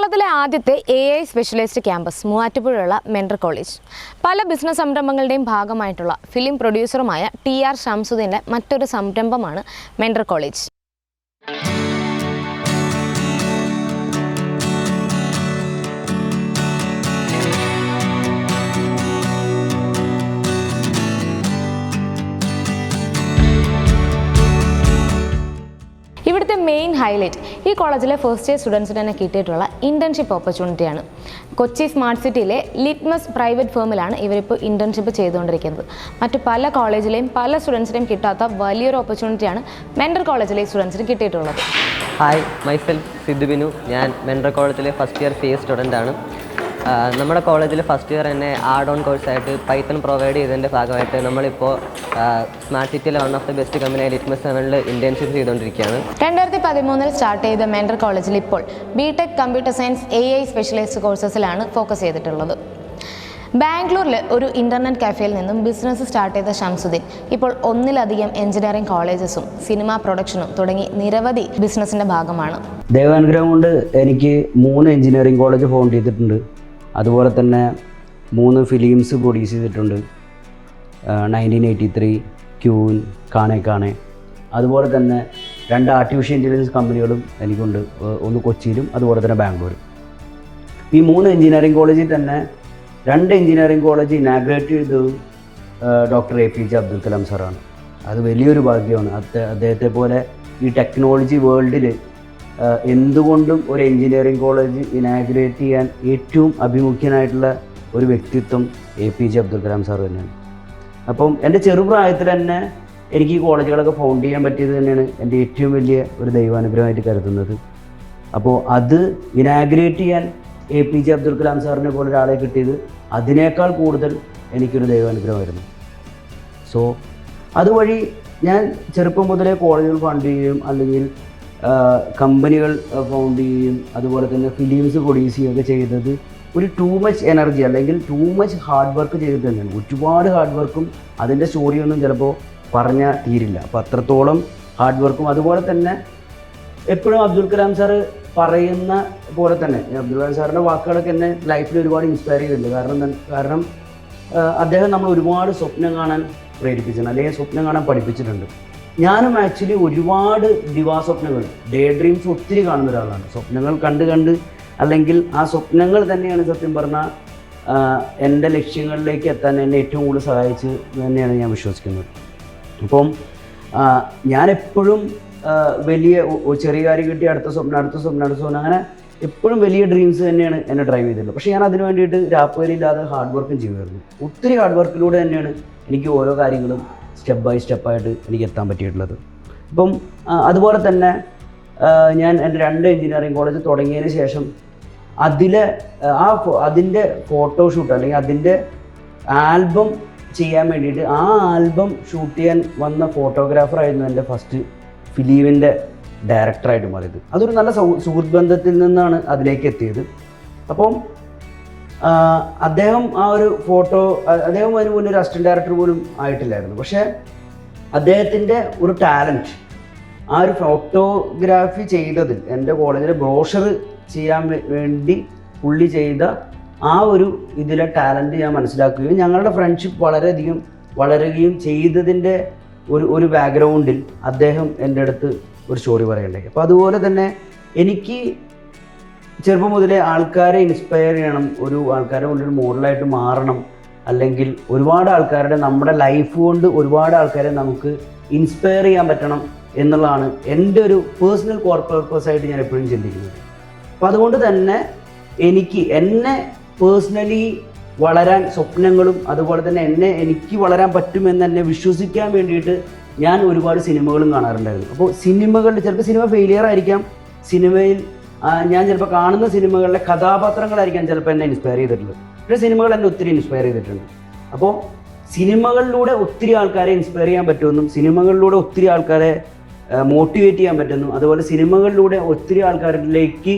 കേരളത്തിലെ ആദ്യത്തെ AI specialist campus മൂവാറ്റുപുഴയുള്ള മെൻഡർ കോളേജ്. പല ബിസിനസ് സംരംഭങ്ങളുടെയും ഭാഗമായിട്ടുള്ള ഫിലിം പ്രൊഡ്യൂസറുമായ TR ഷംസുദ്ദീൻ്റെ മറ്റൊരു സംരംഭമാണ് മെൻഡർ കോളേജ്. ഇവിടുത്തെ മെയിൻ ഹൈലൈറ്റ് ഈ കോളേജിലെ ഫസ്റ്റ് ഇയർ സ്റ്റുഡൻസിന് തന്നെ കിട്ടിയിട്ടുള്ള ഇൻറ്റേൺഷിപ്പ് ഓപ്പർച്യൂണിറ്റിയാണ്. കൊച്ചി സ്മാർട്ട് സിറ്റിയിലെ ലിറ്റ്മസ് പ്രൈവറ്റ് ഫേമിലാണ് ഇവരിപ്പോൾ ഇൻറ്റേൺഷിപ്പ് ചെയ്തുകൊണ്ടിരിക്കുന്നത്. മറ്റു പല കോളേജിലെയും പല സ്റ്റുഡൻസിനെയും കിട്ടാത്ത വലിയൊരു ഓപ്പർച്യൂണിറ്റിയാണ് മെൻഡർ കോളേജിലെ സ്റ്റുഡൻസിന് കിട്ടിയിട്ടുള്ളത്. Hi, myself Sidhu Binu. ഞാൻ മെൻഡർ കോളേജിലെ ഫസ്റ്റ് ഇയർ CA സ്റ്റുഡൻ്റ് ആണ്. നമ്മുടെ കോളേജിൽ ഫസ്റ്റ് ഇയർ തന്നെ ആഡ് ഓൺ കോഴ്സായിട്ട് പൈത്തൺ പ്രൊവൈഡ് ചെയ്തതിൻ്റെ ഭാഗമായിട്ട് നമ്മളിപ്പോൾ സ്മാർട്ട് സിറ്റിയിലെ വൺ ഓഫ് ദി ബെസ്റ്റ് കമ്പനിയായ ലിറ്റ്മസ് 7ൽ ഇൻറ്റേൺഷിപ്പ് ചെയ്തുകൊണ്ടിരിക്കുകയാണ്. 2013 സ്റ്റാർട്ട് ചെയ്ത മെൻഡർ കോളേജിൽ ഇപ്പോൾ BTech computer science AI specialised കോഴ്സസിലാണ് ഫോക്കസ് ചെയ്തിട്ടുള്ളത്. ബാംഗ്ലൂരിൽ ഒരു ഇൻ്റർനെറ്റ് കഫേയിൽ നിന്നും ബിസിനസ് സ്റ്റാർട്ട് ചെയ്ത ഷംസുദ്ദീൻ ഇപ്പോൾ ഒന്നിലധികം എഞ്ചിനീയറിംഗ് കോളേജസും സിനിമാ പ്രൊഡക്ഷനും തുടങ്ങി നിരവധി ബിസിനസ്സിൻ്റെ ഭാഗമാണ്. ദൈവാനുഗ്രഹം കൊണ്ട് എനിക്ക് 3 എഞ്ചിനീയറിംഗ് കോളേജ് ഫൗണ്ട് ചെയ്തിട്ടുണ്ട്. അതുപോലെ തന്നെ 3 ഫിലിംസ് പ്രൊഡ്യൂസ് ചെയ്തിട്ടുണ്ട്. 1983, ക്യൂൻ, കാണേ. അതുപോലെ തന്നെ 2 ആർട്ടിഫിഷ്യൽ ഇൻ്റലിജൻസ് കമ്പനികളും എനിക്കുണ്ട്. ഒന്ന് കൊച്ചിയിലും അതുപോലെ തന്നെ ബാംഗ്ലൂരും. ഈ 3 എഞ്ചിനീയറിംഗ് കോളേജിൽ തന്നെ 2 എഞ്ചിനീയറിംഗ് കോളേജ് ഇനാഗ്രേറ്റ് ചെയ്തത് ഡോക്ടർ APJ അബ്ദുൽ കലാം സാറാണ്. അത് വലിയൊരു ഭാഗ്യമാണ്. അദ്ദേഹത്തെ പോലെ ഈ ടെക്നോളജി വേൾഡിൽ എന്തുകൊണ്ടും ഒരു എഞ്ചിനീയറിംഗ് കോളേജ് ഇനാഗ്രേറ്റ് ചെയ്യാൻ ഏറ്റവും അഭിമുഖ്യനായിട്ടുള്ള ഒരു വ്യക്തിത്വം APJ അബ്ദുൽ കലാം സാർ തന്നെയാണ്. അപ്പം എൻ്റെ ചെറുപ്രായത്തിൽ തന്നെ എനിക്ക് ഈ കോളേജുകളൊക്കെ ഫൗണ്ട് ചെയ്യാൻ പറ്റിയത് തന്നെയാണ് എൻ്റെ ഏറ്റവും വലിയ ഒരു ദൈവാനുഗ്രഹമായിട്ട് കരുതുന്നത്. അപ്പോൾ അത് ഇനാഗ്രേറ്റ് ചെയ്യാൻ APJ അബ്ദുൽ കലാം സാറിനെ പോലെ ഒരാളെ കിട്ടിയത് അതിനേക്കാൾ കൂടുതൽ എനിക്കൊരു ദൈവാനുഗ്രഹമായിരുന്നു. സോ അതുവഴി ഞാൻ ചെറുപ്പം മുതലേ കോളേജുകൾ ഫണ്ട് ചെയ്യുകയും അല്ലെങ്കിൽ കമ്പനികൾ ഫൗണ്ട് ചെയ്യുകയും അതുപോലെ തന്നെ ഫിലിംസ് പ്രൊഡ്യൂസ് ചെയ്യുകയൊക്കെ ചെയ്തത് ഒരു ടൂ മച്ച് എനർജി അല്ലെങ്കിൽ ടൂ മച്ച് ഹാർഡ് വർക്ക് ചെയ്തിട്ട് തന്നെയാണ്. ഒരുപാട് ഹാർഡ് വർക്കും അതിൻ്റെ സ്റ്റോറിയൊന്നും ചിലപ്പോൾ പറഞ്ഞാൽ തീരില്ല. അപ്പോൾ അത്രത്തോളം ഹാർഡ് വർക്കും അതുപോലെ തന്നെ എപ്പോഴും അബ്ദുൽ കലാം സാറ് പറയുന്ന പോലെ തന്നെ അബ്ദുൽ കലാം സാറിൻ്റെ വാക്കുകളൊക്കെ എന്നെ ലൈഫിൽ ഒരുപാട് ഇൻസ്പയർ ചെയ്തിട്ടുണ്ട്. കാരണം അദ്ദേഹം നമ്മൾ ഒരുപാട് സ്വപ്നം കാണാൻ പ്രേരിപ്പിച്ചിട്ടുണ്ട്, അല്ലെങ്കിൽ സ്വപ്നം കാണാൻ പഠിപ്പിച്ചിട്ടുണ്ട്. ഞാനും ആക്ച്വലി ഒരുപാട് ദിവാസ്വപ്നങ്ങൾ, ഡേ ഡ്രീംസ് ഒത്തിരി കാണുന്ന ഒരാളാണ്. സ്വപ്നങ്ങൾ കണ്ട് അല്ലെങ്കിൽ ആ സ്വപ്നങ്ങൾ തന്നെയാണ് സത്യം പറഞ്ഞാൽ എൻ്റെ ലക്ഷ്യങ്ങളിലേക്ക് എത്താൻ എന്നെ ഏറ്റവും കൂടുതൽ സഹായിച്ച് തന്നെയാണ് ഞാൻ വിശ്വസിക്കുന്നത്. അപ്പം ഞാനെപ്പോഴും വലിയ ചെറിയ കാര്യം കിട്ടി അടുത്ത സ്വപ്നം അങ്ങനെ എപ്പോഴും വലിയ ഡ്രീംസ് തന്നെയാണ് എന്നെ ഡ്രൈവ് ചെയ്തിട്ടുള്ളത്. പക്ഷേ ഞാൻ അതിന് വേണ്ടിയിട്ട് രാപ്പകലില്ലാതെ ഹാർഡ് വർക്കും ചെയ്യുമായിരുന്നു. ഒത്തിരി ഹാർഡ് വർക്കിലൂടെ തന്നെയാണ് എനിക്ക് ഓരോ കാര്യങ്ങളും സ്റ്റെപ്പ് ബൈ സ്റ്റെപ്പായിട്ട് എനിക്ക് എത്താൻ പറ്റിയിട്ടുള്ളത്. അപ്പം അതുപോലെ തന്നെ ഞാൻ എൻ്റെ 2 എഞ്ചിനീയറിംഗ് കോളേജ് തുടങ്ങിയതിന് ശേഷം അതിൻ്റെ ഫോട്ടോഷൂട്ട് അല്ലെങ്കിൽ അതിൻ്റെ ആൽബം ചെയ്യാൻ വേണ്ടിയിട്ട് ആ ആൽബം ഷൂട്ട് ചെയ്യാൻ വന്ന ഫോട്ടോഗ്രാഫറായിരുന്നു എൻ്റെ ഫസ്റ്റ് ഫിലിമിൻ്റെ ഡയറക്ടറായിട്ട് മാറിയത്. അതൊരു നല്ല സുഹൃത്ത് ബന്ധത്തിൽ നിന്നാണ് അതിലേക്ക് എത്തിയത്. അപ്പം അദ്ദേഹം അദ്ദേഹം അതിന് മുന്നേ ഒരു അസിസ്റ്റന്റ് ഡയറക്ടർ പോലും ആയിട്ടില്ലായിരുന്നു. പക്ഷേ അദ്ദേഹത്തിൻ്റെ ഒരു ടാലൻറ്റ് ആ ഒരു ഫോട്ടോഗ്രാഫി ചെയ്തതിൽ എൻ്റെ കോളേജിലെ ബ്രോഷർ ചെയ്യാൻ വേണ്ടി പുള്ളി ചെയ്ത ആ ഒരു ഇതിലെ ടാലൻറ്റ് ഞാൻ മനസ്സിലാക്കുകയും ഞങ്ങളുടെ ഫ്രണ്ട്ഷിപ്പ് വളരെയധികം വളരുകയും ചെയ്തതിൻ്റെ ഒരു ബാക്ക്ഗ്രൗണ്ടിൽ അദ്ദേഹം എൻ്റെ അടുത്ത് ഒരു സ്റ്റോറി പറയണ്ടായി. അപ്പോൾ അതുപോലെ തന്നെ എനിക്ക് ചെറുപ്പം മുതലേ ആൾക്കാരെ ഇൻസ്പയർ ചെയ്യണം, ആൾക്കാരെ കൊണ്ടൊരു മോഡലായിട്ട് മാറണം, അല്ലെങ്കിൽ ഒരുപാട് ആൾക്കാരുടെ നമ്മുടെ ലൈഫ് കൊണ്ട് ഒരുപാട് ആൾക്കാരെ നമുക്ക് ഇൻസ്പയർ ചെയ്യാൻ പറ്റണം എന്നുള്ളതാണ് എൻ്റെ ഒരു പേഴ്സണൽ കോർ പർപ്പസായിട്ട് ഞാൻ എപ്പോഴും ചിന്തിക്കുന്നത്. അപ്പോൾ അതുകൊണ്ട് തന്നെ എന്നെ പേഴ്സണലി വളരാൻ സ്വപ്നങ്ങളും അതുപോലെ തന്നെ എനിക്ക് വളരാൻ പറ്റുമെന്ന് എന്നെ വിശ്വസിക്കാൻ വേണ്ടിയിട്ട് ഞാൻ ഒരുപാട് സിനിമകളും കാണാറുണ്ടായിരുന്നു. അപ്പോൾ ചിലപ്പോൾ സിനിമ ഫെയിലിയർ ആയിരിക്കാം, സിനിമയിൽ ഞാൻ ചിലപ്പോൾ കാണുന്ന സിനിമകളിലെ കഥാപാത്രങ്ങളായിരിക്കാം ചിലപ്പോൾ എന്നെ ഇൻസ്പയർ ചെയ്തിട്ടുള്ളത്. പക്ഷേ സിനിമകൾ എന്നെ ഒത്തിരി ഇൻസ്പയർ ചെയ്തിട്ടുണ്ട്. അപ്പോൾ സിനിമകളിലൂടെ ഒത്തിരി ആൾക്കാരെ ഇൻസ്പയർ ചെയ്യാൻ പറ്റുമെന്നും സിനിമകളിലൂടെ ഒത്തിരി ആൾക്കാരെ മോട്ടിവേറ്റ് ചെയ്യാൻ പറ്റുന്നു, അതുപോലെ സിനിമകളിലൂടെ ഒത്തിരി ആൾക്കാരിലേക്ക്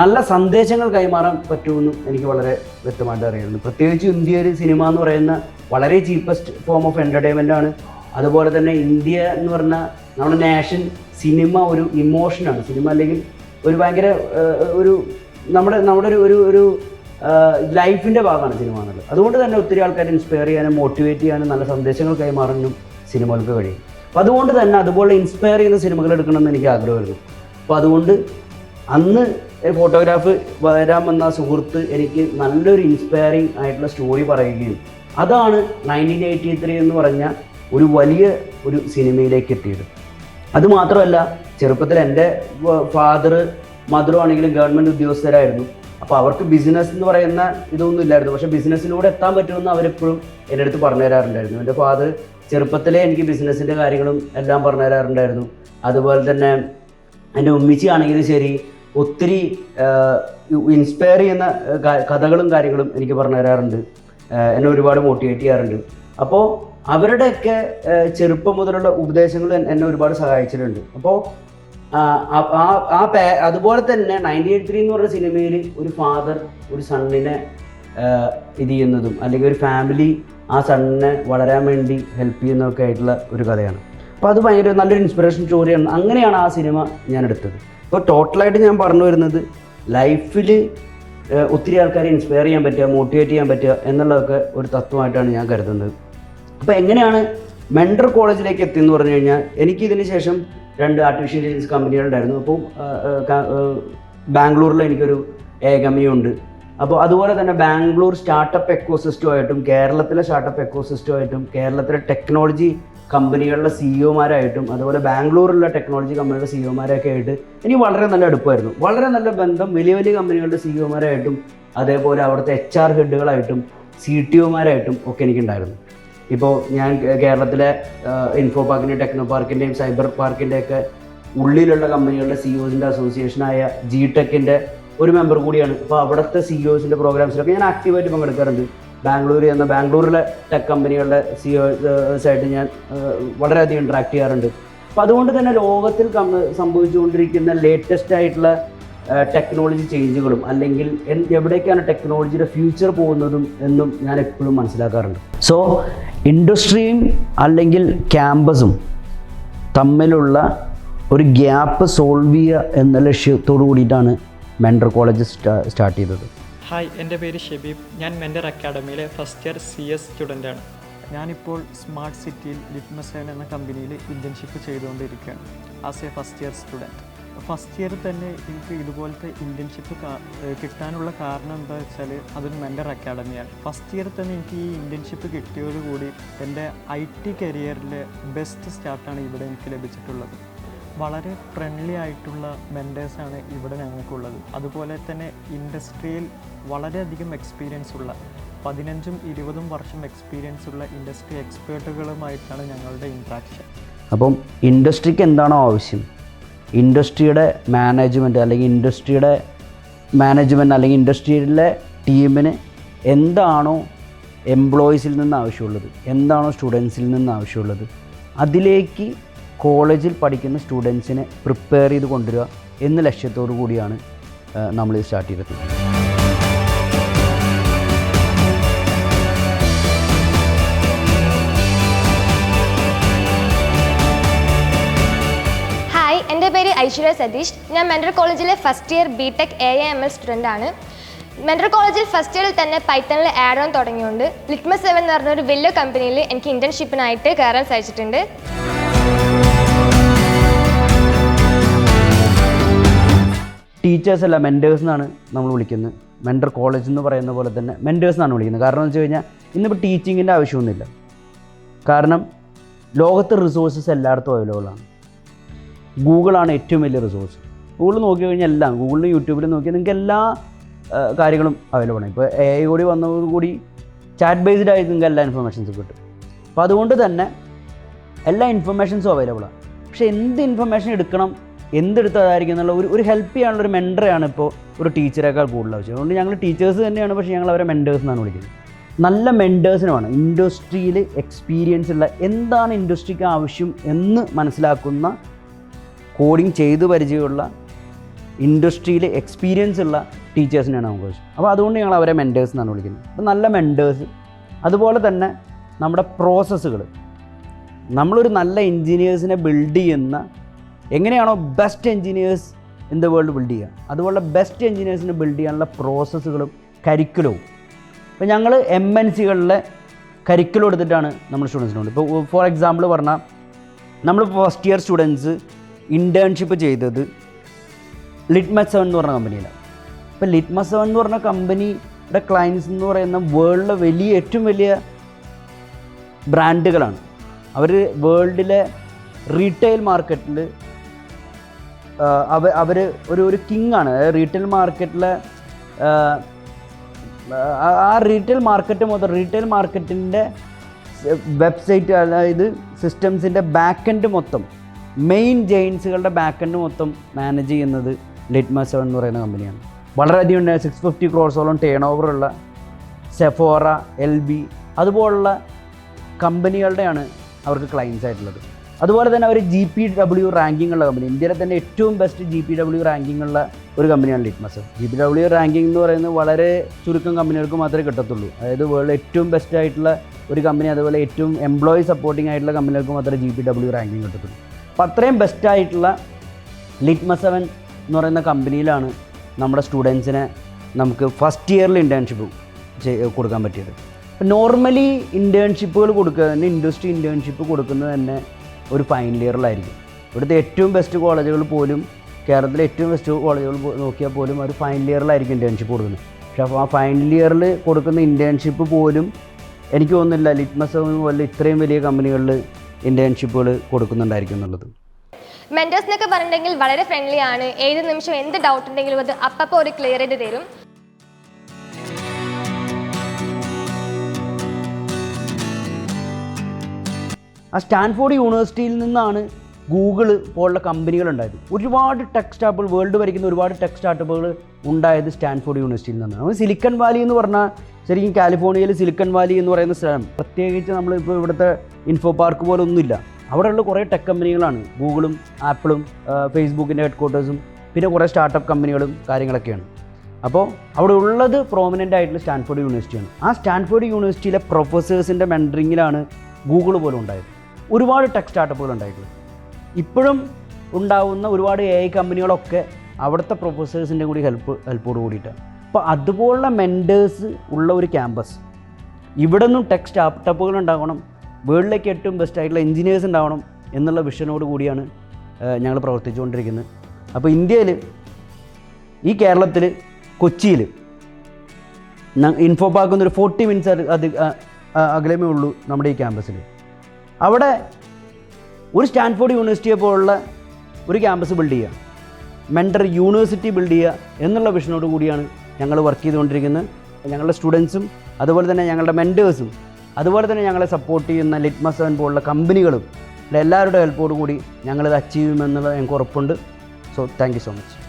നല്ല സന്ദേശങ്ങൾ കൈമാറാൻ പറ്റുമെന്നും എനിക്ക് വളരെ വ്യക്തമായിട്ട് അറിയുന്നു. പ്രത്യേകിച്ച് ഇന്ത്യയിൽ സിനിമ എന്ന് പറയുന്ന വളരെ ചീപ്പസ്റ്റ് ഫോം ഓഫ് എൻ്റർടൈൻമെൻ്റ് ആണ്. അതുപോലെ തന്നെ ഇന്ത്യ എന്ന് പറഞ്ഞാൽ നമ്മുടെ നാഷൻ സിനിമ ഒരു ഇമോഷനാണ്. സിനിമ അല്ലെങ്കിൽ ഒരു ഭയങ്കര ഒരു നമ്മുടെ നമ്മുടെ ഒരു ലൈഫിൻ്റെ ഭാഗമാണ് സിനിമ എന്നുള്ളത്. അതുകൊണ്ട് തന്നെ ഒത്തിരി ആൾക്കാരെ ഇൻസ്പയർ ചെയ്യാനും മോട്ടിവേറ്റ് ചെയ്യാനും നല്ല സന്ദേശങ്ങൾ കൈമാറാനും സിനിമകൾക്ക് കഴിയും. അപ്പോൾ അതുകൊണ്ട് തന്നെ അതുപോലെ ഇൻസ്പയർ ചെയ്യുന്ന സിനിമകൾ എടുക്കണമെന്ന് എനിക്ക് ആഗ്രഹമായിരുന്നു. അപ്പോൾ അതുകൊണ്ട് അന്ന് ഫോട്ടോഗ്രാഫ് വരാമെന്ന സുഹൃത്ത് എനിക്ക് നല്ലൊരു ഇൻസ്പയറിങ് ആയിട്ടുള്ള സ്റ്റോറി പറയുകയും അതാണ് 1983 എന്ന് പറഞ്ഞ ഒരു വലിയ ഒരു സിനിമയിലേക്ക് എത്തിയത്. അതുമാത്രമല്ല, ചെറുപ്പത്തിൽ എൻ്റെ ഫാദർ മദറും ആണെങ്കിലും ഗവൺമെൻറ് ഉദ്യോഗസ്ഥരായിരുന്നു. അപ്പോൾ അവർക്ക് ബിസിനസ് എന്ന് പറയുന്ന ഇതൊന്നും ഇല്ലായിരുന്നു. പക്ഷേ ബിസിനസ്സിലൂടെ എത്താൻ പറ്റുമെന്ന് അവരെപ്പോഴും എൻ്റെ അടുത്ത് പറഞ്ഞു തരാറുണ്ടായിരുന്നു. എൻ്റെ ഫാദർ ചെറുപ്പത്തിലേ എനിക്ക് ബിസിനസ്സിൻ്റെ കാര്യങ്ങളും എല്ലാം പറഞ്ഞു തരാറുണ്ടായിരുന്നു. അതുപോലെ തന്നെ എൻ്റെ ഉമ്മിച്ചി ആണെങ്കിലും ശരി, ഒത്തിരി ഇൻസ്പയർ ചെയ്യുന്ന കഥകളും കാര്യങ്ങളും എനിക്ക് പറഞ്ഞു തരാറുണ്ട്, എന്നെ ഒരുപാട് മോട്ടിവേറ്റ് ചെയ്യാറുണ്ട്. അപ്പോൾ അവരുടെയൊക്കെ ചെറുപ്പം മുതലുള്ള ഉപദേശങ്ങൾ എന്നെ ഒരുപാട് സഹായിച്ചിട്ടുണ്ട്. അപ്പോൾ അതുപോലെ തന്നെ 1983 എന്ന് പറഞ്ഞ സിനിമയിൽ ഒരു ഫാദർ ഒരു സണ്ണിനെ ഇത് ചെയ്യുന്നതും അല്ലെങ്കിൽ ഒരു ഫാമിലി ആ സണ്ണിനെ വളരാൻ വേണ്ടി ഹെൽപ്പ് ചെയ്യുന്നതൊക്കെ ആയിട്ടുള്ള ഒരു കഥയാണ്. അപ്പോൾ അത് ഭയങ്കര നല്ലൊരു ഇൻസ്പിറേഷൻ സ്റ്റോറിയാണ്. അങ്ങനെയാണ് ആ സിനിമ ഞാൻ എടുത്തത്. അപ്പോൾ ടോട്ടലായിട്ട് ഞാൻ പറഞ്ഞു വരുന്നത് ലൈഫിൽ ഒത്തിരി ആൾക്കാരെ ഇൻസ്പയർ ചെയ്യാൻ പറ്റുക, മോട്ടിവേറ്റ് ചെയ്യാൻ പറ്റുക എന്നുള്ളതൊക്കെ ഒരു തത്വമായിട്ടാണ് ഞാൻ കരുതുന്നത്. അപ്പോൾ എങ്ങനെയാണ് മെൻഡർ കോളേജിലേക്ക് എത്തിയെന്ന് പറഞ്ഞു കഴിഞ്ഞാൽ, എനിക്കിതിന് ശേഷം 2 ആർട്ടിഫിഷ്യൽ ഇൻ്റലിജൻസ് കമ്പനികളുണ്ടായിരുന്നു. അപ്പോൾ ബാംഗ്ലൂരിൽ എനിക്കൊരു ഏകമയുണ്ട്. അപ്പോൾ അതുപോലെ തന്നെ ബാംഗ്ലൂർ സ്റ്റാർട്ടപ്പ് എക്കോസിസ്റ്റമായിട്ടും കേരളത്തിലെ സ്റ്റാർട്ടപ്പ് എക്കോസിസ്റ്റമായിട്ടും കേരളത്തിലെ ടെക്നോളജി കമ്പനികളുടെ സിഇഒമാരായിട്ടും അതുപോലെ ബാംഗ്ലൂരിലുള്ള ടെക്നോളജി കമ്പനികളുടെ സിഇഒമാരൊക്കെ ആയിട്ട് എനിക്ക് വളരെ നല്ല അടുപ്പമായിരുന്നു. വളരെ നല്ല ബന്ധം വലിയ വലിയ കമ്പനികളുടെ സിഇഒമാരായിട്ടും അതേപോലെ അവിടുത്തെ HR ഹെഡുകളായിട്ടും CTOമാരായിട്ടും ഒക്കെ എനിക്കുണ്ടായിരുന്നു. ഇപ്പോൾ ഞാൻ കേരളത്തിലെ ഇൻഫോ പാർക്കിൻ്റെയും ടെക്നോ പാർക്കിൻ്റെയും സൈബർ പാർക്കിൻ്റെയൊക്കെ ഉള്ളിലുള്ള കമ്പനികളുടെ CEOസിൻ്റെ അസോസിയേഷനായ GTECൻ്റെ ഒരു മെമ്പർ കൂടിയാണ്. അപ്പോൾ അവിടുത്തെ CEOസിൻ്റെ പ്രോഗ്രാംസിലൊക്കെ ഞാൻ ആക്റ്റീവായിട്ട് പങ്കെടുക്കാറുണ്ട്. ബാംഗ്ലൂരിലെ ടെക് കമ്പനികളുടെ CEOസായിട്ട് ഞാൻ വളരെയധികം ഇൻട്രാക്ട് ചെയ്യാറുണ്ട്. അപ്പോൾ അതുകൊണ്ട് തന്നെ ലോകത്തിൽ സംഭവിച്ചുകൊണ്ടിരിക്കുന്ന ലേറ്റസ്റ്റ് ആയിട്ടുള്ള ടെക്നോളജി ചേഞ്ചുകളും അല്ലെങ്കിൽ എവിടേക്കാണ് ടെക്നോളജിയുടെ ഫ്യൂച്ചർ പോകുന്നതും എന്നും ഞാൻ എപ്പോഴും മനസ്സിലാക്കാറുണ്ട്. സോ ഇൻഡസ്ട്രിയും അല്ലെങ്കിൽ ക്യാമ്പസും തമ്മിലുള്ള ഒരു ഗ്യാപ്പ് സോൾവ് ചെയ്യുക എന്ന ലക്ഷ്യത്തോടു കൂടിയിട്ടാണ് മെൻഡർ കോളേജ് സ്റ്റാർട്ട് ചെയ്തത്. ഹായ്, എൻ്റെ പേര് ഷെബീബ്. ഞാൻ മെൻഡർ അക്കാഡമിയിലെ ഫസ്റ്റ് ഇയർ CS സ്റ്റുഡൻ്റാണ്. ഞാനിപ്പോൾ സ്മാർട്ട് സിറ്റിയിൽ ലിറ്റ്മസ് എന്ന കമ്പനിയിൽ ഇൻറ്റേൺഷിപ്പ് ചെയ്തുകൊണ്ടിരിക്കുകയാണ് as A first year student. First year തന്നെ എനിക്ക് ഇതുപോലത്തെ ഇൻറ്റേൺഷിപ്പ് കിട്ടാനുള്ള കാരണം എന്താ വെച്ചാൽ അതൊരു മെൻഡർ അക്കാഡമിയാണ്. ഫസ്റ്റ് ഇയർ തന്നെ എനിക്ക് ഈ ഇൻറ്റേൺഷിപ്പ് കിട്ടിയതോടുകൂടി എൻ്റെ IT കരിയറിലെ ബെസ്റ്റ് സ്റ്റാർട്ടാണ് ഇവിടെ എനിക്ക് ലഭിച്ചിട്ടുള്ളത്. വളരെ ഫ്രണ്ട്ലി ആയിട്ടുള്ള മെൻറ്റേഴ്സാണ് ഇവിടെ ഞങ്ങൾക്കുള്ളത്. അതുപോലെ തന്നെ ഇൻഡസ്ട്രിയിൽ വളരെയധികം എക്സ്പീരിയൻസ് ഉള്ള 15-20 വർഷം എക്സ്പീരിയൻസ് ഉള്ള ഇൻഡസ്ട്രി എക്സ്പേർട്ടുകളുമായിട്ടാണ് ഞങ്ങളുടെ ഇൻട്രാക്ഷൻ. അപ്പം ഇൻഡസ്ട്രിക്ക് എന്താണോ ആവശ്യം, ഇൻഡസ്ട്രിയുടെ മാനേജ്മെൻറ്റ് അല്ലെങ്കിൽ ഇൻഡസ്ട്രിയിലെ ടീമിന് എന്താണോ എംപ്ലോയീസിൽ നിന്ന് ആവശ്യമുള്ളത്, എന്താണോ സ്റ്റുഡൻസിൽ നിന്ന് ആവശ്യമുള്ളത്, അതിലേക്ക് കോളേജിൽ പഠിക്കുന്ന സ്റ്റുഡൻസിനെ പ്രിപ്പയർ ചെയ്ത് കൊണ്ടുവരിക എന്ന ലക്ഷ്യത്തോടു കൂടിയാണ് നമ്മളിത് സ്റ്റാർട്ട് ചെയ്തത്. ഹായ്, എൻ്റെ പേര് ഐശ്വര്യ സതീഷ്. ഞാൻ മെൻഡർ കോളേജിലെ ഫസ്റ്റ് ഇയർ BTech AI/ML സ്റ്റുഡൻ്റാണ്. മെൻഡർ കോളേജിൽ ഫസ്റ്റ് ഇയറിൽ തന്നെ പൈത്തണിൽ ആഡ് ഓൺ തുടങ്ങിയുകൊണ്ട് ലിറ്റ്മസ് 7 എന്ന് പറഞ്ഞൊരു വലിയ കമ്പനിയിൽ എനിക്ക് ഇൻറ്റേൺഷിപ്പിനായിട്ട് കയറാൻ സാധിച്ചിട്ടുണ്ട്. ടീച്ചേഴ്സല്ല, മെൻറ്റേഴ്സ് എന്നാണ് നമ്മൾ വിളിക്കുന്നത്. മെൻഡർ കോളേജ് എന്ന് പറയുന്ന പോലെ തന്നെ മെൻറ്റേഴ്സ് എന്നാണ് വിളിക്കുന്നത്. കാരണം എന്ന് വെച്ച് കഴിഞ്ഞാൽ ഇന്നിപ്പോൾ ടീച്ചിങ്ങിൻ്റെ ആവശ്യമൊന്നുമില്ല. കാരണം ലോകത്തെ റിസോഴ്സസ് എല്ലായിടത്തും അവൈലബിളാണ്. ഗൂഗിളാണ് ഏറ്റവും വലിയ റിസോഴ്സ്. ഗൂഗിൾ നോക്കി കഴിഞ്ഞാൽ എല്ലാം, ഗൂഗിളിലും യൂട്യൂബിലും നോക്കിയാൽ നിങ്ങൾക്ക് എല്ലാ കാര്യങ്ങളും അവൈലബിളാണ്. ഇപ്പോൾ AI കൂടി വന്നതോടുകൂടി ചാറ്റ് ബേസ്ഡ് ആയിട്ട് നിങ്ങൾക്ക് എല്ലാ ഇൻഫർമേഷൻസും കിട്ടും. അപ്പോൾ അതുകൊണ്ട് തന്നെ എല്ലാ ഇൻഫർമേഷൻസും അവൈലബിളാണ്. പക്ഷേ എന്ത് ഇൻഫർമേഷൻ എടുക്കണം, എന്തെടുത്തതായിരിക്കും എന്നുള്ള ഒരു ഹെൽപ്പ് ചെയ്യാനുള്ള ഒരു മെൻറ്ററെയാണ് ഇപ്പോൾ ഒരു ടീച്ചറേക്കാൾ കൂടുതൽ ആവശ്യം. അതുകൊണ്ട് ഞങ്ങൾ ടീച്ചേഴ്സ് തന്നെയാണ്, പക്ഷേ ഞങ്ങൾ അവരെ മെൻറ്റേഴ്സ് എന്നാണ് വിളിക്കുന്നത്. നല്ല മെൻറ്റേഴ്സിനുമാണ് ഇൻഡസ്ട്രിയിൽ എക്സ്പീരിയൻസ് ഉള്ള, എന്താണ് ഇൻഡസ്ട്രിക്ക് ആവശ്യം എന്ന് മനസ്സിലാക്കുന്ന, കോഡിങ് ചെയ്ത് പരിചയമുള്ള, ഇൻഡസ്ട്രിയിൽ എക്സ്പീരിയൻസ് ഉള്ള ടീച്ചേഴ്സിനാണ് നമുക്ക് ആവശ്യം. അപ്പോൾ അതുകൊണ്ട് ഞങ്ങൾ അവരെ മെൻറ്റേഴ്സ് എന്നാണ് വിളിക്കുന്നത്. അപ്പോൾ നല്ല മെൻറ്റേഴ്സ്, അതുപോലെ തന്നെ നമ്മുടെ പ്രോസസ്സുകൾ, നമ്മളൊരു നല്ല എൻജിനീയേഴ്സിനെ ബിൽഡ് ചെയ്യുന്ന, എങ്ങനെയാണോ best engineers in the world build ചെയ്യുക. അതുപോലെ ബെസ്റ്റ് എഞ്ചിനീയേഴ്സിനെ ബിൽഡ് ചെയ്യാനുള്ള പ്രോസസ്സുകളും കരിക്കുലവും. ഇപ്പോൾ ഞങ്ങൾ MNCകളിലെ കരിക്കുലം എടുത്തിട്ടാണ് നമ്മൾ സ്റ്റുഡൻസിനോട്. ഇപ്പോൾ ഫോർ എക്സാമ്പിൾ പറഞ്ഞാൽ നമ്മൾ ഫസ്റ്റ് ഇയർ സ്റ്റുഡൻസ് ഇൻറ്റേൺഷിപ്പ് ചെയ്തത് ലിറ്റ്മസ് 7 എന്ന് പറഞ്ഞ കമ്പനിയിലാണ്. ഇപ്പോൾ ലിറ്റ്മസ് 7 എന്ന് പറഞ്ഞ കമ്പനിയുടെ ക്ലയൻസ് എന്ന് പറയുന്ന വേൾഡിലെ ഏറ്റവും വലിയ ബ്രാൻഡുകളാണ്. അവർ വേൾഡിലെ റീറ്റെയിൽ മാർക്കറ്റിൽ അവർ ഒരു കിങ്ങാണ്. അതായത് റീറ്റെയിൽ മാർക്കറ്റിലെ ആ റീറ്റെയിൽ മാർക്കറ്റിൻ്റെ വെബ്സൈറ്റ്, അതായത് സിസ്റ്റംസിൻ്റെ ബാക്കെൻഡ് മൊത്തം, മെയിൻ ജെയിൻസുകളുടെ ബാക്കെൻഡ് മൊത്തം മാനേജ് ചെയ്യുന്നത് ലിറ്റ്മസ് 7 എന്ന് പറയുന്ന കമ്പനിയാണ്. വളരെയധികം 650 crores ടേൺ ഓവറുള്ള സെഫോറ, LB അതുപോലുള്ള കമ്പനികളുടെയാണ് അവർക്ക് ക്ലയൻസ് ആയിട്ടുള്ളത്. അതുപോലെ തന്നെ അവർ GPW റാങ്കിങ് ഉള്ള കമ്പനി, ഇന്ത്യയിലെ തന്നെ ഏറ്റവും ബെസ്റ്റ് GPW റാങ്കിങ് ഉള്ള ഒരു കമ്പനിയാണ് ലിറ്റ്മസ്. GPW റാങ്കിങ് എന്ന് പറയുന്നത് വളരെ ചുരുക്കം കമ്പനികൾക്ക് മാത്രമേ കിട്ടത്തുള്ളൂ. അതായത് വേൾഡ് ഏറ്റവും ബെസ്റ്റ് ആയിട്ടുള്ള ഒരു കമ്പനി, അതുപോലെ ഏറ്റവും എംപ്ലോയി സപ്പോർട്ടിംഗ് ആയിട്ടുള്ള കമ്പനികൾക്ക് മാത്രമേ GPW റാങ്കിങ് കിട്ടത്തുള്ളൂ. അപ്പോൾ അത്രയും ബെസ്റ്റായിട്ടുള്ള ലിറ്റ്മസ് 7 എന്ന് പറയുന്ന കമ്പനിയിലാണ് നമ്മുടെ സ്റ്റുഡൻസിനെ നമുക്ക് ഫസ്റ്റ് ഇയറിൽ ഇൻറ്റേൺഷിപ്പ് കൊടുക്കാൻ പറ്റിയത്. നോർമലി ഇൻറ്റേൺഷിപ്പുകൾ കൊടുക്കുക തന്നെ, ഇൻഡസ്ട്രി ഇൻറ്റേൺഷിപ്പ് കൊടുക്കുന്നത് തന്നെ ഒരു ഫൈനൽ ഇയറിലായിരിക്കും. ഇവിടുത്തെ ഏറ്റവും ബെസ്റ്റ് കോളേജുകൾ പോലും, കേരളത്തിലെ ഏറ്റവും ബെസ്റ്റ് കോളേജുകൾ നോക്കിയാൽ പോലും ഒരു ഫൈനൽ ഇയറിലായിരിക്കും ഇൻറ്റേൺഷിപ്പ് കൊടുക്കുന്നത്. പക്ഷേ ആ ഫൈനൽ ഇയറിൽ കൊടുക്കുന്ന ഇൻറ്റേൺഷിപ്പ് പോലും എനിക്ക് തോന്നുന്നില്ല ലിറ്റ്മസ് പോലെ ഇത്രയും വലിയ കമ്പനികളിൽ ഇൻറ്റേൺഷിപ്പുകൾ കൊടുക്കുന്നുണ്ടായിരിക്കും എന്നുള്ളത്. മെൻറ്റേഴ്സ് എന്നൊക്കെ പറഞ്ഞിട്ടുണ്ടെങ്കിൽ വളരെ ഫ്രണ്ട്ലി ആണ്. ഏത് നിമിഷം എന്ത് ഡൗട്ട് ഉണ്ടെങ്കിലും അത് അപ്പോൾ ഒരു ക്ലിയർ ചെയ്ത് തരും. ആ സ്റ്റാൻഫോർഡ് യൂണിവേഴ്സിറ്റിയിൽ നിന്നാണ് ഗൂഗിൾ പോലുള്ള കമ്പനികളുണ്ടായത്. ഒരുപാട് ടെക് സ്റ്റാർട്ടപ്പുകൾ, വേൾഡ് ഭരിക്കുന്ന ഒരുപാട് ടെക് സ്റ്റാർട്ടപ്പുകൾ ഉണ്ടായത് സ്റ്റാൻഫോർഡ് യൂണിവേഴ്സിറ്റിയിൽ നിന്നാണ്. നമ്മൾ സിലിക്കൺ വാലി എന്ന് പറഞ്ഞാൽ ശരിക്കും കാലിഫോർണിയയിൽ സിലിക്കൺ വാലി എന്ന് പറയുന്ന സ്ഥലം, പ്രത്യേകിച്ച് നമ്മളിപ്പോൾ ഇവിടുത്തെ ഇൻഫോ പാർക്ക് പോലെ ഒന്നുമില്ല. അവിടെയുള്ള കുറേ ടെക് കമ്പനികളാണ്, ഗൂഗിളും ആപ്പിളും ഫേസ്ബുക്കിൻ്റെ ഹെഡ്ക്വാർട്ടേഴ്സും പിന്നെ കുറേ സ്റ്റാർട്ടപ്പ് കമ്പനികളും കാര്യങ്ങളൊക്കെയാണ്. അപ്പോൾ അവിടെ ഉള്ളത് പ്രോമിനൻ്റ് ആയിട്ടുള്ള സ്റ്റാൻഫോർഡ് യൂണിവേഴ്സിറ്റിയാണ്. ആ സ്റ്റാൻഫോർഡ് യൂണിവേഴ്സിറ്റിയിലെ പ്രൊഫസേഴ്സിൻ്റെ മെൻറ്ററിങ്ങിലാണ് ഗൂഗിൾ പോലും ഉണ്ടായത്. ഒരുപാട് ടെക് സ്റ്റാർട്ടപ്പുകൾ ഉണ്ടായിട്ടുള്ളത്. ഇപ്പോഴും ഉണ്ടാവുന്ന ഒരുപാട് AI കമ്പനികളൊക്കെ അവിടുത്തെ പ്രൊഫസേഴ്സിൻ്റെ കൂടി ഹെൽപ്പോട് കൂടിയിട്ടാണ്. അപ്പോൾ അതുപോലുള്ള മെൻറ്റേഴ്സ് ഉള്ള ഒരു ക്യാമ്പസ്, ഇവിടെ നിന്നും ടെക് സ്റ്റാർട്ടപ്പുകൾ ഉണ്ടാകണം, വേൾഡിലേക്ക് ഏറ്റവും ബെസ്റ്റ് ആയിട്ടുള്ള എഞ്ചിനീയേഴ്സ് ഉണ്ടാവണം എന്നുള്ള വിഷനോട് കൂടിയാണ് ഞങ്ങൾ പ്രവർത്തിച്ചുകൊണ്ടിരിക്കുന്നത്. അപ്പോൾ ഇന്ത്യയിൽ, ഈ കേരളത്തിൽ, കൊച്ചിയിൽ ഇൻഫോ പാർക്ക് എന്നൊരു 40 minutes അകലമേ ഉള്ളൂ നമ്മുടെ ഈ ക്യാമ്പസിൽ. അവിടെ ഒരു സ്റ്റാൻഫോർഡ് യൂണിവേഴ്സിറ്റിയെ പോലുള്ള ഒരു ക്യാമ്പസ് ബിൽഡ് ചെയ്യുക, മെൻറ്റർ യൂണിവേഴ്സിറ്റി ബിൽഡ് ചെയ്യുക എന്നുള്ള വിഷനോട് കൂടിയാണ് ഞങ്ങൾ വർക്ക് ചെയ്തുകൊണ്ടിരിക്കുന്നത്. ഞങ്ങളുടെ സ്റ്റുഡൻസും അതുപോലെ തന്നെ ഞങ്ങളുടെ മെൻറ്റേഴ്സും അതുപോലെ തന്നെ ഞങ്ങളെ സപ്പോർട്ട് ചെയ്യുന്ന ലിറ്റ്മസ് 7 പോലുള്ള കമ്പനികളും എല്ലാവരുടെ ഹെൽപ്പോട് കൂടി ഞങ്ങളിത് അച്ചീവ് ചെയ്യുമെന്നുള്ള ഞങ്ങൾക്ക് ഉറപ്പുണ്ട്. So thank you so much.